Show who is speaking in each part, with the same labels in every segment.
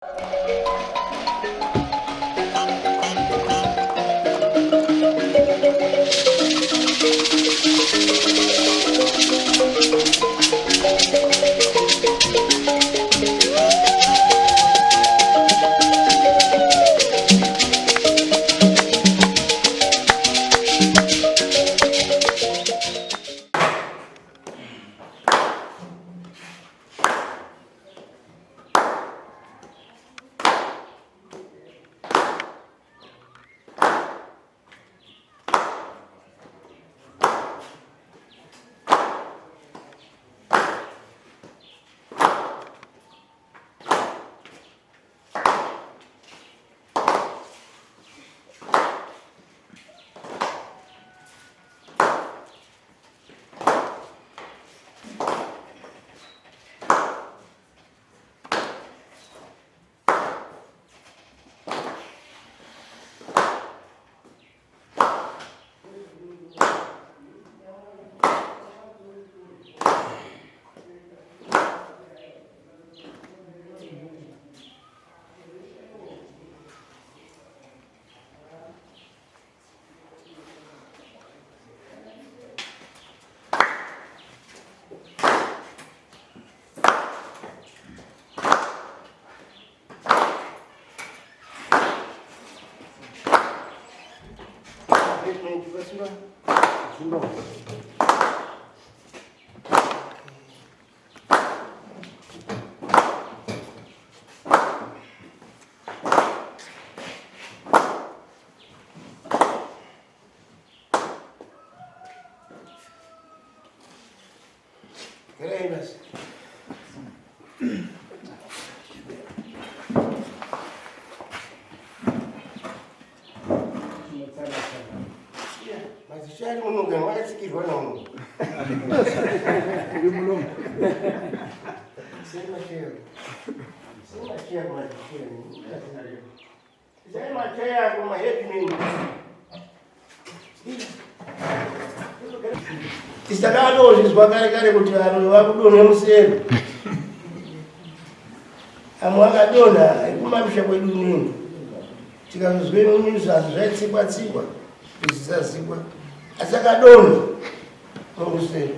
Speaker 1: Gracias. Mas isso é um lugar mais que vai não. Sem matéria. Sem matéria, mas sem matéria, como é que nem. Istakado hoje swakare kuti vanhu vakudonha musero. Amwakadonha aikumamisha kwedu nini. Tikazozwe munyuzazo zvaitsikwa-tsikwa zvisazikwa. Asi akadonha mumusero.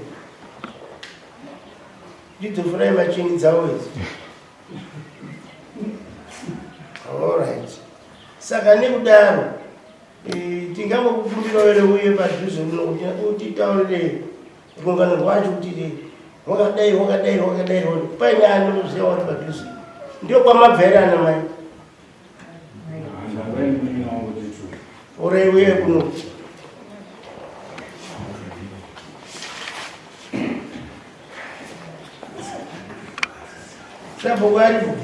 Speaker 1: Ndidzofurayi machini dzawo idzi. All right. Saka nekudaro tingamukumbira ere uye padhuze muno kuti taurire rungano rwacho kuti wakadai paine anoziva wari padhuze ndio kwamabverana mai ore uye kuno sabhuku aripo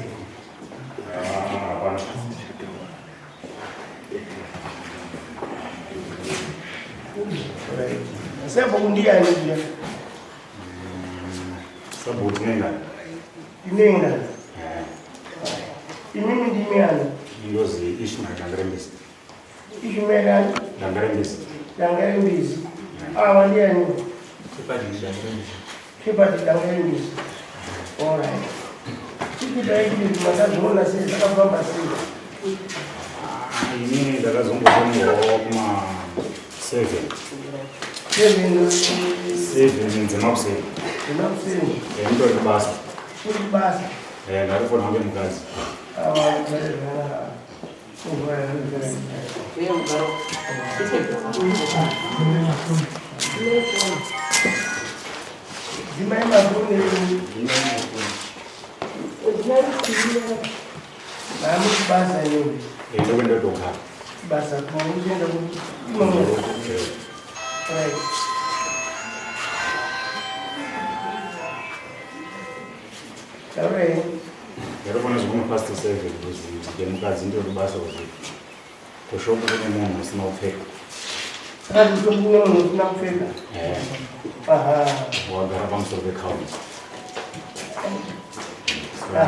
Speaker 1: sabhuku ndiani dia
Speaker 2: sabhuku
Speaker 1: ndinengana imimi ndimiana
Speaker 2: ndozi ishmael dangarembisi
Speaker 1: ishmael dangarembisi awa ndiani shepard dangarembisi. All right. Tikudai makazoona sei zvakafamba sei?
Speaker 2: Ini ndakazombozomuwawo kuma 7 dzemakuseni ndori kubasa ndarifona kunge mukadzi
Speaker 1: dzimai mafoni namukubasa nyoni
Speaker 2: ndokwendodogara
Speaker 1: basa kuenda kuti right. Alright.
Speaker 2: Ndarifona zvikuno past 7 kuti mukadzi ndori basa kuti kushopu kune munhu usina kupfeka.
Speaker 1: Saka kushopu kune munhu usina kupfeka. Aha.
Speaker 2: Wagara pamusoro pekaunti.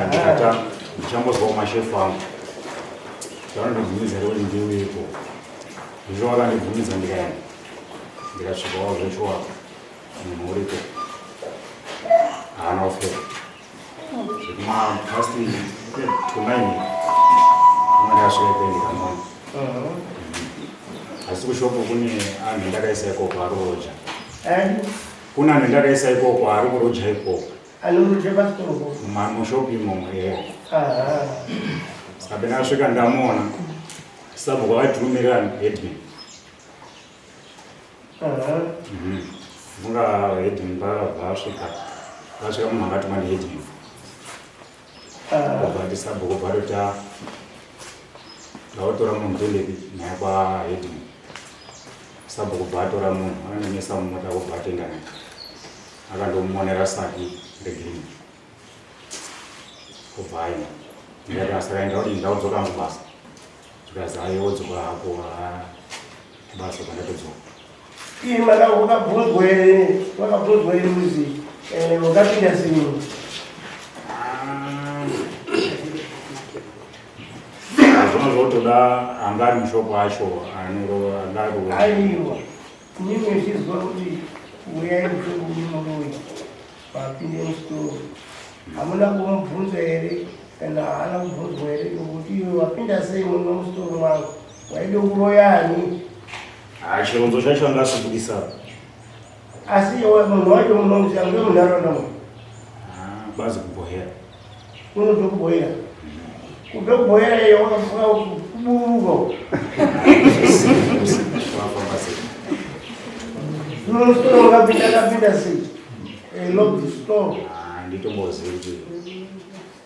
Speaker 2: Ndikata ndichambozwawo mashefu angu. Vanondibvumidza kuti ndiuyepo. Izvo vakandibvumidza ndikaenda. Ndikasvikawo zveshuwa munhu uripo. Haana kupfeka. Pasti tumaini mwana asweke kama asikushopo kune anhu ndakaisa iko kwaroja kuna anhu ndakaisa iko kwari kuroja iko
Speaker 1: anoruja pasitoro
Speaker 2: mushopi imomo saka ndasvika ndamuona sabhuku vadhumira edmin vunga edmin vasvika munhu angati mani edmin but sabhuku bharota ndautora munhu tondeti naye kwaedmin sabhuku bhatora munhu akanemesa mumota kubhatenda naye akandomumonera saki regreen kubva aina ndikati asakaenda kuti ndaudzoka mubasa zvikazi aiwodzoka hako basa pandatodzoka
Speaker 1: maka wakabvunzwa iri muzi wakapinda sini
Speaker 2: zvona zvotoda anga ari mushoko acho
Speaker 1: aiwa inini chizwa kuti uyai mushoko Muroyi papinde musitoro hamuna kumubvunza here kana haana kubvunzwa here nokuti iwe wapinda sei muno musitoro mwangu waide kuroyani
Speaker 2: chironzo chacho anga asibudisa
Speaker 1: asi munhu wacho munomuziva ngemunharaunda mo
Speaker 2: bazi kuBuhera
Speaker 1: unobve kuBuhera kubve kuBuhera iyo wakavuka kuburuko unositoro wakapinda sei locked store
Speaker 2: nditombozivi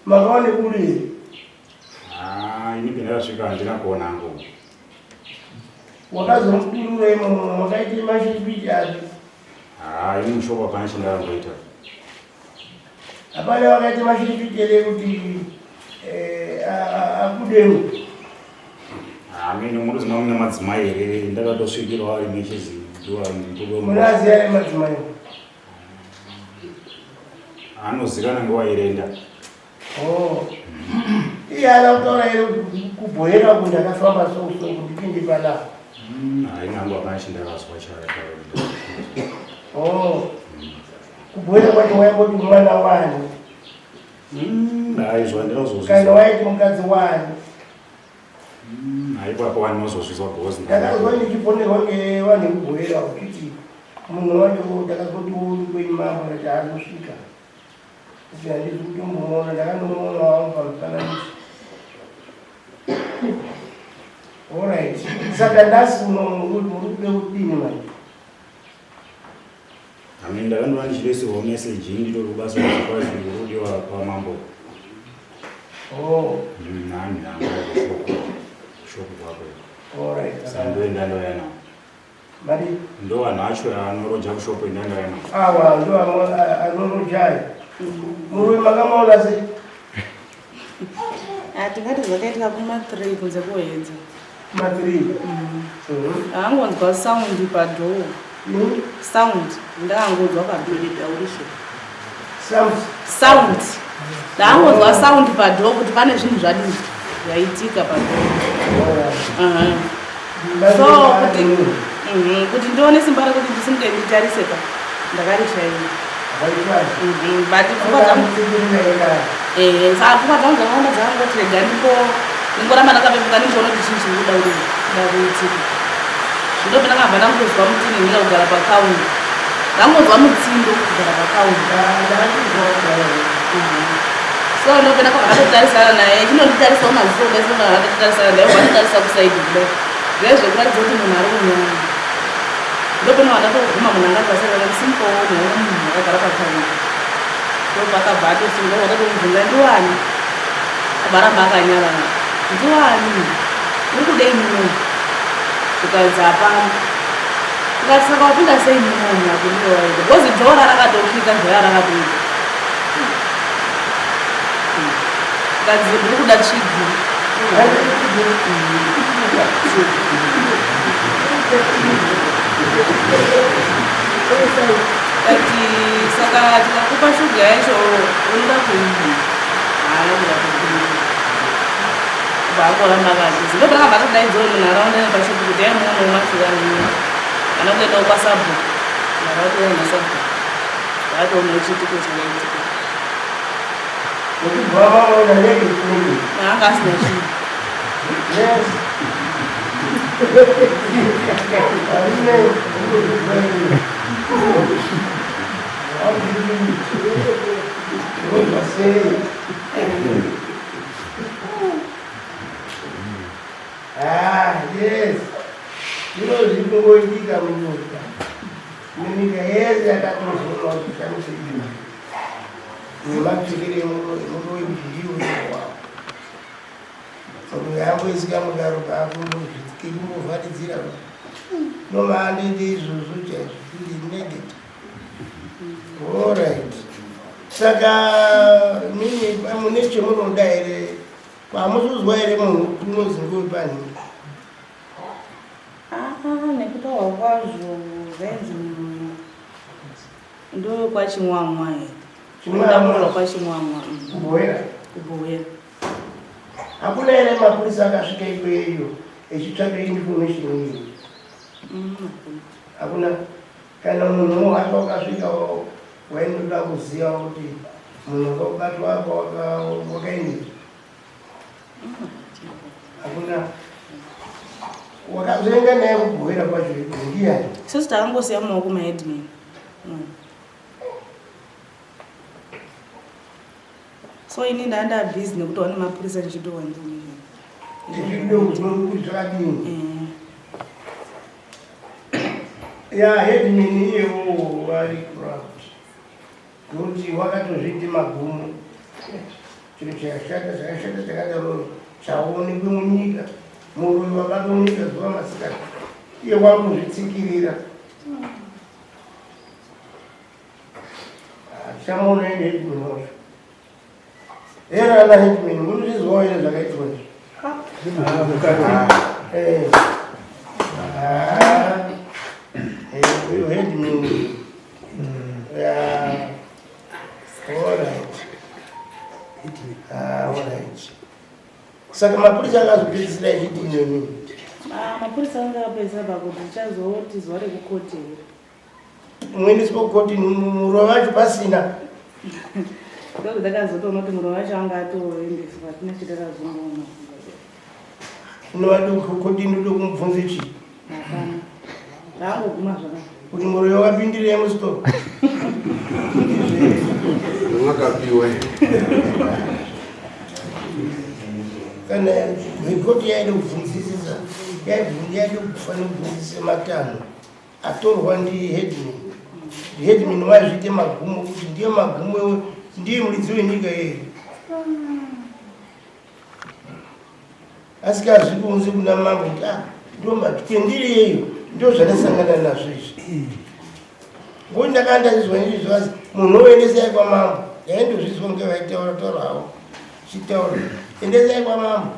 Speaker 1: makaone kuri
Speaker 2: inenge ndasvika handina kuonango
Speaker 1: wakazomudurura imomo makaite mashipiti api
Speaker 2: ini mushoko hapana chindakangoita
Speaker 1: hapana wakaite mashipiti ere kuti akudemo
Speaker 2: amene munoziva mune madzimai here ndakatosvikirwa ari nechizi
Speaker 1: munazi ari madzimai
Speaker 2: anozikana ngewairenda
Speaker 1: iye ana kutaura ere kuBuhera kuti akafamba soso ndipinde pana
Speaker 2: hainangu hapana chindakazwa
Speaker 1: kuBuhera kwacho waingoti mwana wani
Speaker 2: haizva
Speaker 1: kana waiti mukadzi wani
Speaker 2: haipapo wani nozozvizwa bhozi
Speaker 1: ndakazwa ndichiponerwa ngevanhu vekuBuhera kuti munhu wacho ndakazoti uri kweimambo kuti azosvika kuti handizi kutombomuona ndakandomuona wangu pamufananidzo alright saka ndasi unomude kudini manje
Speaker 2: amene ndakandova ndichiresirwa meseji nditori kubasa kwazvirudiwa pamambo nani shoko kwako
Speaker 1: alright
Speaker 2: sandoenda ndoyana
Speaker 1: mari
Speaker 2: ndo vanhu acho anoroja kushopo indandoyana
Speaker 1: awa ndo anorojayo Muroyi makamaona sei
Speaker 3: tingati zvakaitika kuma3 kunze kuedza
Speaker 1: ma3
Speaker 3: angonzwa sound padhoo sound ndakangonzwa sound ndakangonzwa sound padhoo kuti pane zvinhu zvadii zvaitika padhoo so kuti ndione simba rekuti ndisimuke nditarise pa ndakarishaina but pfungwa dzangu dzakaona dzakangoti rega ndingoramba ndakapepuka ndingoona kuti chinhu chiri kuda kuitika ndobva ndakabva ndangozwa mutini ndira kugara pakaundi ndangonzwa mutsindo kugara pakaundi so ndobva ndakatotarisana naye chinonditarisawo maziso kudaisoandatarisana naye wanditarisa kusaidi kudai zvaizvekuratidza kuti munhu ari kunyanya ndopeno wandatoguma munhu angatibasarana simpowo munhu akagara pakaundi ndopakabva atosinga watatomubvunza ndiwani abaramba akanyarara ndiwani uri kudei muno ukaedza hapana ukati saka wapinda sei munomu akundiwaida bhozi dhora rakatosvika zvoya rakatoita ukadzi ndiri kuda tsvigi kati saka tikakupa shuga yacho unoda kuii haanoda kuii vakoramba kati ndo takabva tadaidzwa munharaunda nepashuku kuti aimuono mashuga nini kana kuendawo kwasabhu vakatoenda sabhu vakatoona chitiko chakaitika
Speaker 1: Mama was a negative. Yes. Yes. You know, you can go and dig them in your time. You need a hair that I don't know what to come to you. You like to get him Muroyi to you. So we always come to our keep move at the zero. No man in these which is really negative. All right. Saka, me, I'm going to move die. I'm also wearing who knows in good band.
Speaker 3: Nekutoa kwazvo venzi ndo kwachimwamwa ndamura kwachimwamwa Buhera.
Speaker 1: Hakuna ere mapurisa akasvika ikweyo echitsvaka information iyi. Hakuna kana munhu wako akasvika wainoda kuziva kuti munhu wakabatwa apa wakaini. Hakuna wakazoenda naye kuBuhera kwacho ndiani.
Speaker 3: Sisi takangosiya mumaoko maadmin. So ini ndanda busy nekutoona mapurisa ndichitowa information.
Speaker 1: Kuti zvakadini. Ya admin iyewo vari corrupt. Kuti wakatozviita magumo. Chiro chakashata chakadaro chaonekwe munyika. Muroyi wabatwa munyika zuva masikati. Iye wakuzvitsikirira. Chamaona ende admin wacho. Era ana admin munozvizivawo ere zvakaitwa izvi? You had me. Yeah. All right. All right. Saka mapurisa akazopedzisira echidini nini?
Speaker 3: Mapurisa anga apedzisa pakuti chazoti zuva rekukoti.
Speaker 1: Muendeswa kukoti muroyi wacho pasina.
Speaker 3: Ndokuti ndakazotoona kuti muroyi wacho anga atoendeswa tina chitakazongoona.
Speaker 1: Unovada kukoti ndoda kumubvunza chii?
Speaker 3: Hapana. Ndangoguma zvakadaro.
Speaker 1: Kuti muroyi wakapindirei musitoro?
Speaker 4: Mwakapiwa.
Speaker 1: Kana ripoti yaida kubvunzisisa yaida kufanira kubvunzisa matanho atorwa ndihedmin wazviite magumo kuti ndiye magumo ndiye muridzi wenyika yedu asikazi kuunze kuna mambo kuti ndomba tipendiriyeyo ndo zvandasangana nazvo izvi ngokuti ndakandazvizwa izvi zvasi munhu oendesai kwamambo yaindozvizwa ngevaitaura havo chitaura endesai kwamambo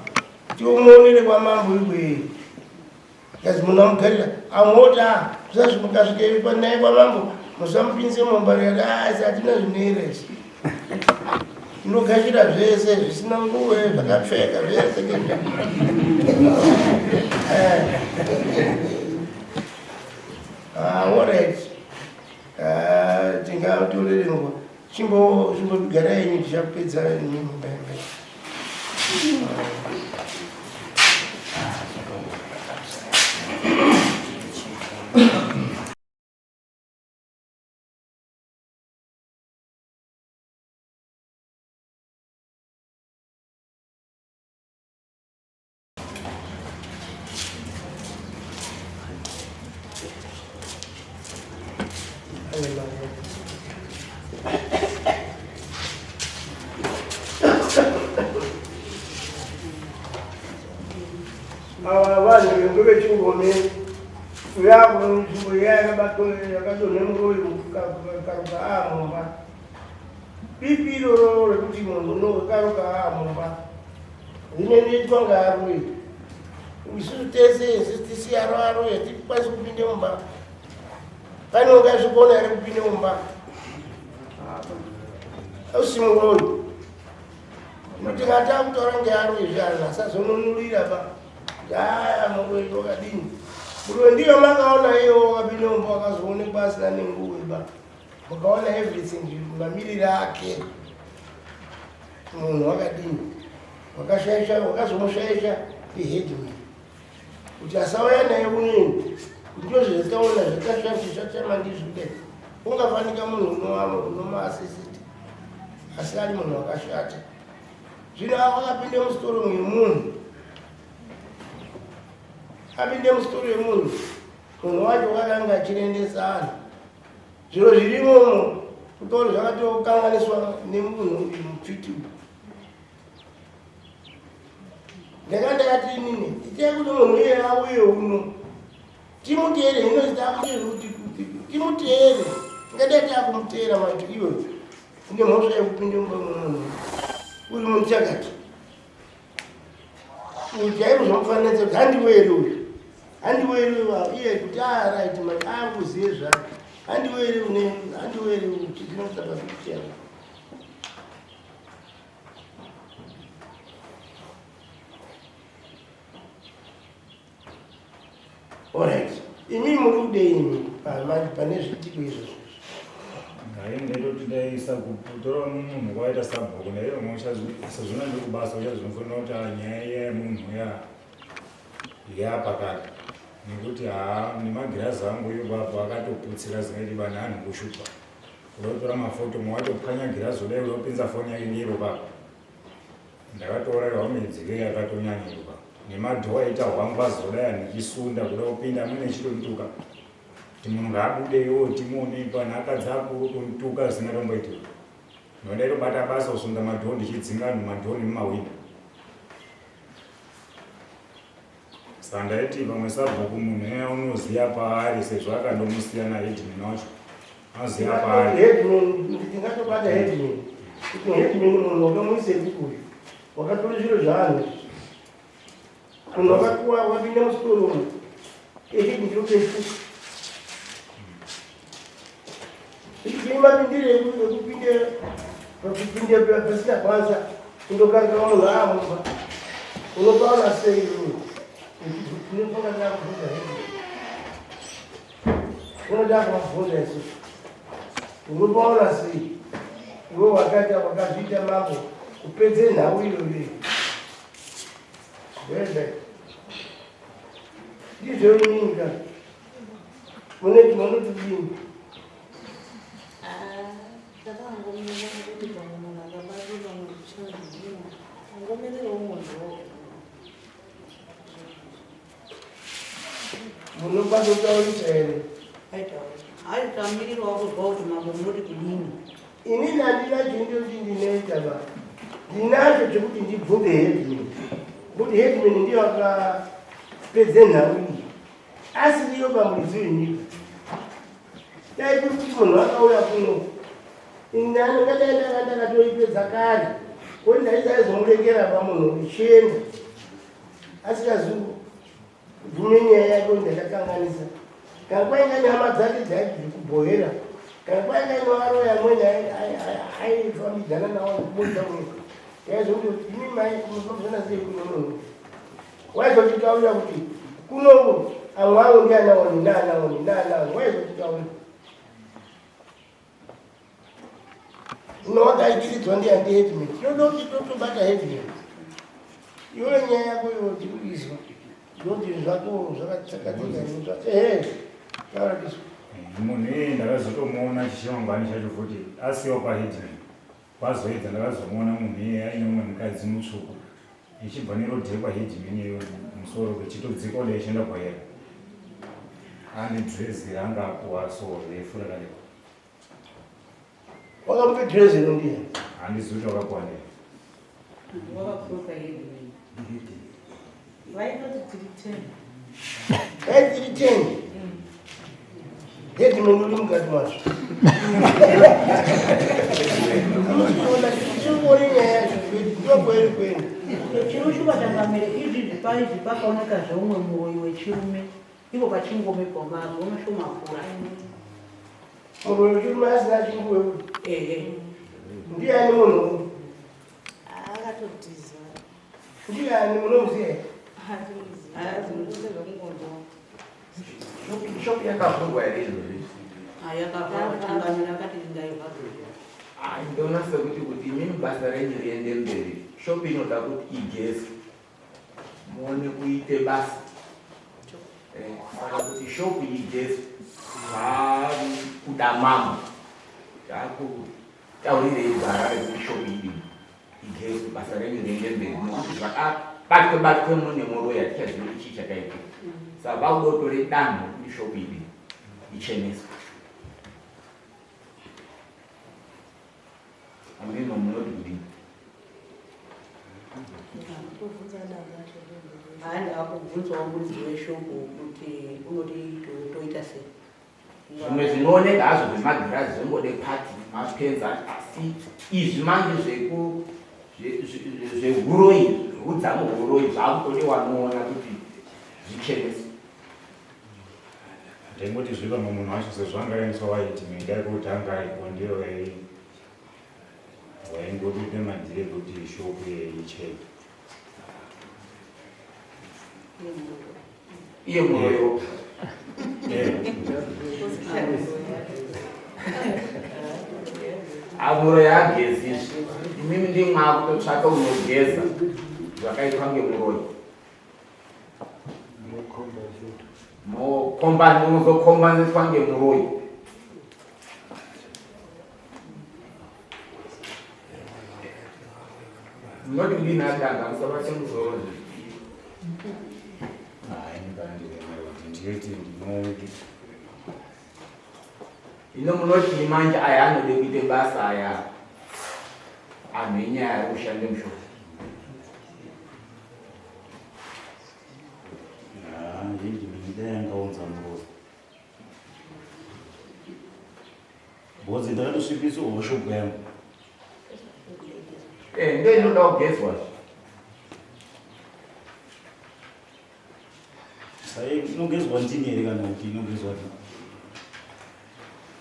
Speaker 1: tiomuonere kwamambo ikweyo kazi munhu amugarira amota zvisazvimukasvikeyo panaye kwamambo musamupinze mumba rikati hatina zvinoeresi inogashira zvese zvisina nguve zvakapfeka zvese alright tingatorerengwa chimbogara yenyu tichapedza mumba vanhu ngove chingome yavo nzvimbo yakadonhe muroyi karuka amumba pipi iroro rekuti munhu unokaruka amumba rinenoitwa ngaaroi isusu tese tisiyaro tikwanisi kupinde mumba pane ungazvikona here kupinde mumba ausi muroyi inotingata kutaura ngearoi zvanhu asazononurira pa muroyi wakadini muroyi ndiyo makaona iyo wakapinde mumba wakazoonekwa asina nenguve ba mukaona everything mamiriro ake munhu wakadini wakashaisha wakazomushaisha ihedman kuti asauya naye kunini ndizvo zvataona zvakashandiswa chamandizvide ungafanika munhu unomaasisiti asi ari munhu wakashata zvino wakapinde musitoro mwemunhu apinde musitoro yemunhu munhu wacho wakanga achirendesa anhu zviro zvirimomo kutori zvakatokanganiswa nemunhu uyu mupfiti ndakandakati inini itai kuti munhu iye auye uno timuteere hino zitakuteere kuti timuteere ngadai takumuteera mati iwe ine mhosva yekupinde mumba munhu uri munhu chakati kuti aikuzomufananidza kuti handiwere uyu handiwere iye kuti araiti mati akuziye zvake handiwere chidzinotaka kuchera alright imi muri kudei pane zvitiko izvozvo
Speaker 2: ndainetotidaisa kutora munhu waita sabhuku nairo sezvona ndikubasa uchazvinofanira kuti nyaya yemunhu yapakati nekuti nemagirazi angu ipapo akatoputsira zingati bani anhu kushupa unotora mafoto mwatopwanya girazi udai unopinza foni yake ndiro papo ndakatora raumidzike yakatonyanyirwa nemadhowa aita hwangwazi udai anichisunda kuda kupinda amene chitontuka kuti munhu ngaabudeyo timuone panhaka dzakuru kuntuka zinatomboitika nodai tobata basa kusunda madhowo ndichidzinga anhu madhowo nemumawinda saka ndaiti pamwe sabhuku munhu eya unoziya paari sezvo akandomusiyana hedman wacho anoziya paari
Speaker 1: ndingatobata hedman kuti hedman munhu wakamuise kukuyu wakatora zviro zvaanhu munhu wakakuwa wapinda musitoro echi ndinopefu imapindire ekupinde pasina kwanza kundokarika munhu aamumba unopaona sei unoda kumabvunza isusu unopaona sei iwe wakazviita mambo kupedze nhau iyoyo ndizvo ininga munotidini munokwanisa kutaurisa here
Speaker 3: aitamirirwa kuzwa kuti mambo munoti kudini
Speaker 1: inini handina chindochi ndinoita ba ndinacho chekuti ndibvunze hedman kuti hedman ndiyo akapedze nhau iyi asiriyo pamudzi wenyika dai kuti munhu akauya kuno inani ngadai ndakatoipedza kare kuti ndaisaizomurengera pamunhu ichienda asikazibvume nyaya yake kuti ndakakanganisa kana kwainga nyama dzake dzaiti dzikubohera kana kwainga nevaroya amweni aifambidzana nawo kubudza mweka yaizoti imi mai kunofana sei kuno munhu waizotitaurira kuti kuno amwe angu ndianawoni naanawoni waizotitaurira unowakaitiridzwa ndiandi hedman tinoda kuti totobata hedman iwe nyaya yako iwo tikuizwa ndoti zvako zvakatsakatika tauratiswa
Speaker 2: munhu iyeye ndakazotomuona chishivangwani chacho futi asiwa pahedman kwazoedza ndakazomuona munhu iyeye aine umwe mukadzi mutsvuku ichibva nerodhekwa hedman iyeyo musoro kwechitodzika uda ichienda Buhera ane dhirezi rangapuwa so refu rakareba
Speaker 1: wakamupe dhirezi rondiya
Speaker 2: handizivi kuti wakakuwanira
Speaker 3: wakakupa hedman vaitoti tiri
Speaker 1: 10 hedman uri mukati mazvo chingori nyaya yacho ndokweri kwenu
Speaker 3: chirushuva tangamire izvi zvipaizvi pakaoneka zveumwe muroyi wechirume ivo pachingomepa mazo unoshomakura
Speaker 1: muroyi wechirume asina chinguwe ndiani munhu
Speaker 3: akatotiza
Speaker 1: ndiani munomuziya
Speaker 4: Shopu yakavhurwa here izvozvi?
Speaker 3: yakavhurwa tangamira akati ndaivhagura
Speaker 5: Ndona sekuti mimi basa renyu riende mberi. Shopping inoda kuti igeze. Muone kuite basa. Saka kuti shop igeze. Kuda mama. Taurire ibara rekuti shop igeze basa renyu riende mberi. Nokuti batwe mune Muroyi atichazivi ichi chakaita. Saka vakudotore danho kuti shop icheneswe. Ameno munoti kudini?
Speaker 3: Hayi akubvunzwa muridzi weshoko kuti unoti toita sei.
Speaker 5: Zvimwe zvinooneka hazvo zvemagirazi zvingode pati mapenza asi izvi manje zvehuroyi zvekudza muhuroyi zvakutode wanoona kuti zvichenese.
Speaker 2: Ndengoti zviva munhu wacho sezvangaendeswa waiti minda yekuti anga aripo ndiyo waingodupe madhire kuti shopu ichene.
Speaker 5: Iye Muroyi. Muroyi agezizvi. Imimi ndimwakutotsvaka unogeza zvakaitwa ngeMuroyi. Unozokombanziswa ngeMuroyi. Munoti kudini atanga musabate musoro zvi. Ino munoti manje aya anode kuite basa aya anhu enyaya yekushande mushopo.
Speaker 6: Yangaunza Muroyi. Bozi ndakatosvipisa hoshopu yangu.
Speaker 5: Ndo inoda kugezwa.
Speaker 6: Sai inogezwa ndini here kana kuti inogezwa ndini?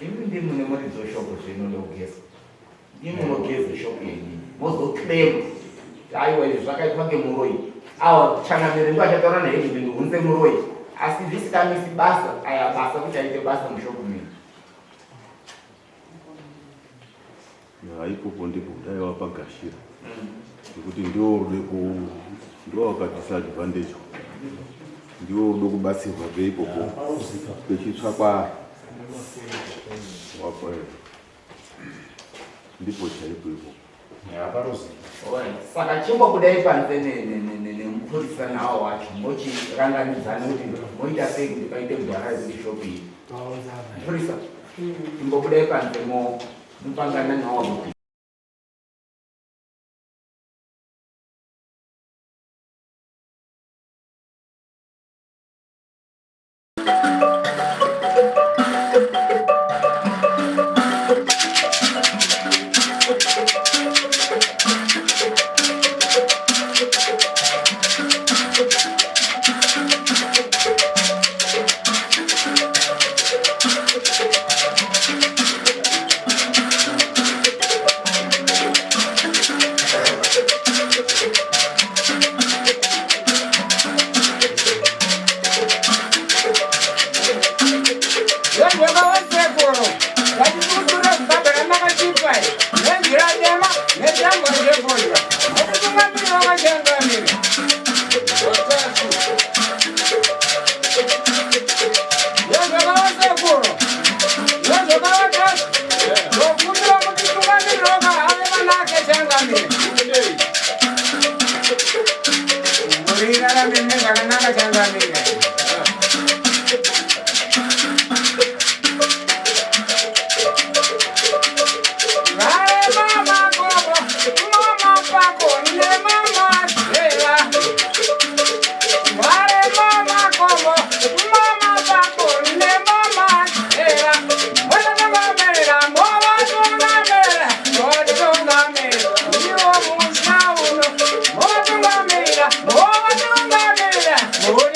Speaker 5: Imi ndi mune muridzi weshoko zvinoda kugezwa. Ndimi munogeza shopu yenyu. Mozoclaim. Aiwa izvi zvakaitwa ngeMuroyi. Awa changamire ndo achataura naye kuti ndihunze Muroyi. Asi zvisikamisi basa aya basa kuti aite basa mushopu menyu.
Speaker 4: Ipopo ndipo dai wapagashira. Kuti ndio wakadisadvantage. Ndio udo kubatsirwa ipopo. Pechitsvakwa wapo. Ndipo chaipo ipopo.
Speaker 2: Yaparuzi.
Speaker 5: Saka chimbo kudai panze nemupurisa nawo wacho mochiranganidzana kuti moita sei kuti paite Buhera shopu iyi. Mupurisa. Chimbo kudai panze mupangana nawo kuti
Speaker 1: Oh,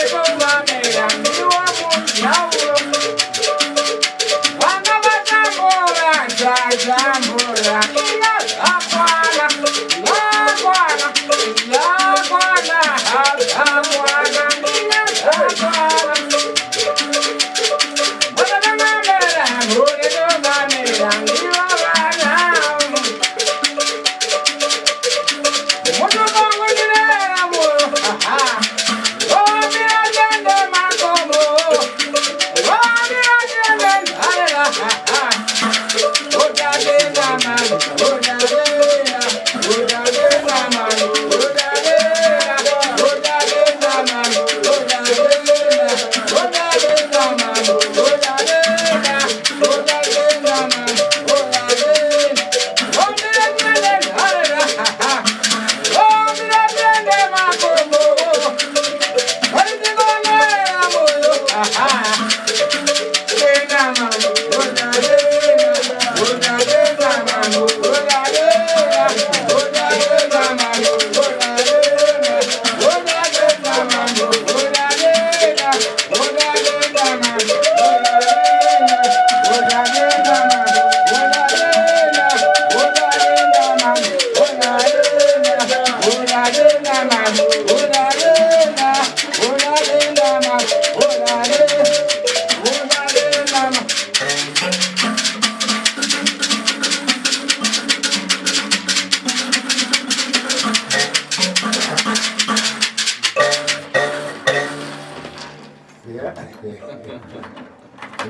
Speaker 1: Yeah.